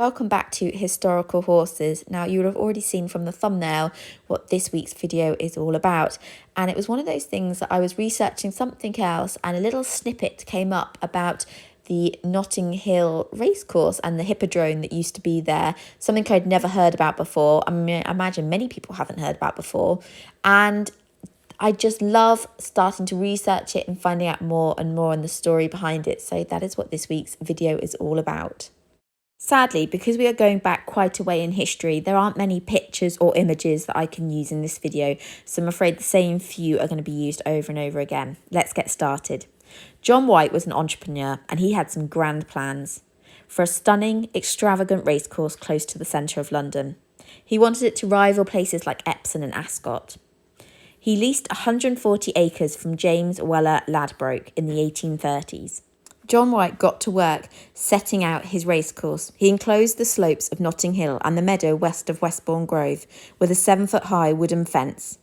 Welcome back to Historical Horses. Now, you would have already seen from the thumbnail what this week's video is all about. And it was one of those things that I was researching something else and a little snippet came up about the Notting Hill racecourse and the Hippodrome that used to be there. Something I'd never heard about before. I mean, I imagine many people haven't heard about before. And I just love starting to research it and finding out more and more on the story behind it. So that is what this week's video is all about. Sadly, because we are going back quite a way in history, there aren't many pictures or images that I can use in this video, so I'm afraid the same few are going to be used over and over again. Let's get started. John White was an entrepreneur and he had some grand plans for a stunning, extravagant racecourse close to the centre of London. He wanted it to rival places like Epsom and Ascot. He leased 140 acres from James Weller Ladbroke in the 1830s. John White got to work setting out his racecourse. He enclosed the slopes of Notting Hill and the meadow west of Westbourne Grove with a 7-foot-high wooden fence.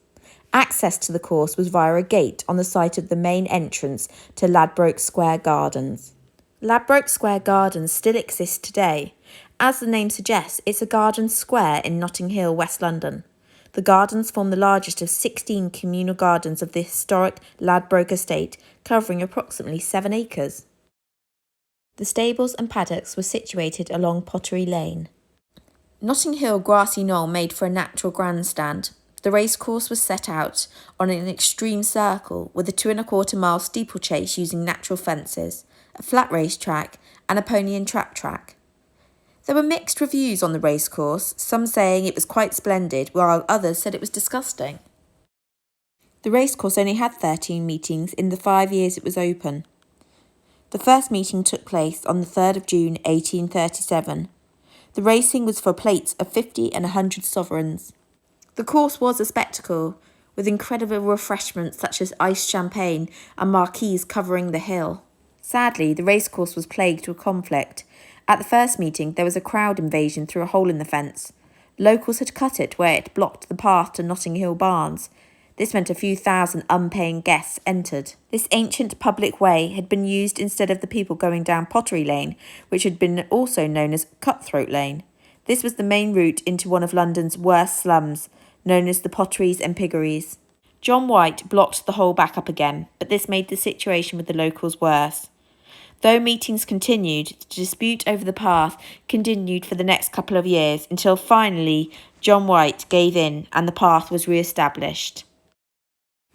Access to the course was via a gate on the site of the main entrance to Ladbroke Square Gardens. Ladbroke Square Gardens still exists today. As the name suggests, it's a garden square in Notting Hill, West London. The gardens form the largest of 16 communal gardens of the historic Ladbroke estate, covering approximately 7 acres. The stables and paddocks were situated along Pottery Lane. Notting Hill grassy knoll made for a natural grandstand. The racecourse was set out on an extreme circle with a 2¼ mile steeplechase using natural fences, a flat racetrack and a pony and trap track. There were mixed reviews on the racecourse, some saying it was quite splendid while others said it was disgusting. The racecourse only had 13 meetings in the 5 years it was open. The first meeting took place on the 3rd of June 1837. The racing was for plates of 50 and 100 sovereigns. The course was a spectacle, with incredible refreshments such as iced champagne and marquees covering the hill. Sadly, the racecourse was plagued with conflict. At the first meeting, there was a crowd invasion through a hole in the fence. Locals had cut it where it blocked the path to Notting Hill Barns. This meant a few thousand unpaying guests entered. This ancient public way had been used instead of the people going down Pottery Lane, which had been also known as Cutthroat Lane. This was the main route into one of London's worst slums, known as the Potteries and Piggeries. John White blocked the hole back up again, but this made the situation with the locals worse. Though meetings continued, the dispute over the path continued for the next couple of years until finally John White gave in and the path was re-established.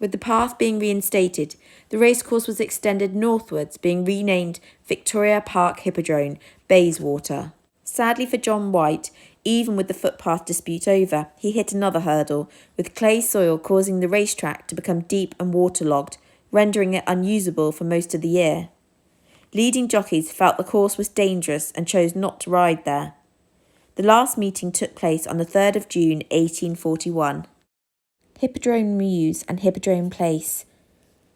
With the path being reinstated, the racecourse was extended northwards, being renamed Victoria Park Hippodrome, Bayswater. Sadly for John White, even with the footpath dispute over, he hit another hurdle, with clay soil causing the racetrack to become deep and waterlogged, rendering it unusable for most of the year. Leading jockeys felt the course was dangerous and chose not to ride there. The last meeting took place on the 3rd of June 1841. Hippodrome Mews and Hippodrome Place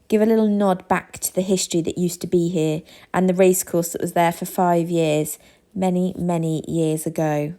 give a little nod back to the history that used to be here and the racecourse that was there for 5 years, many, many years ago.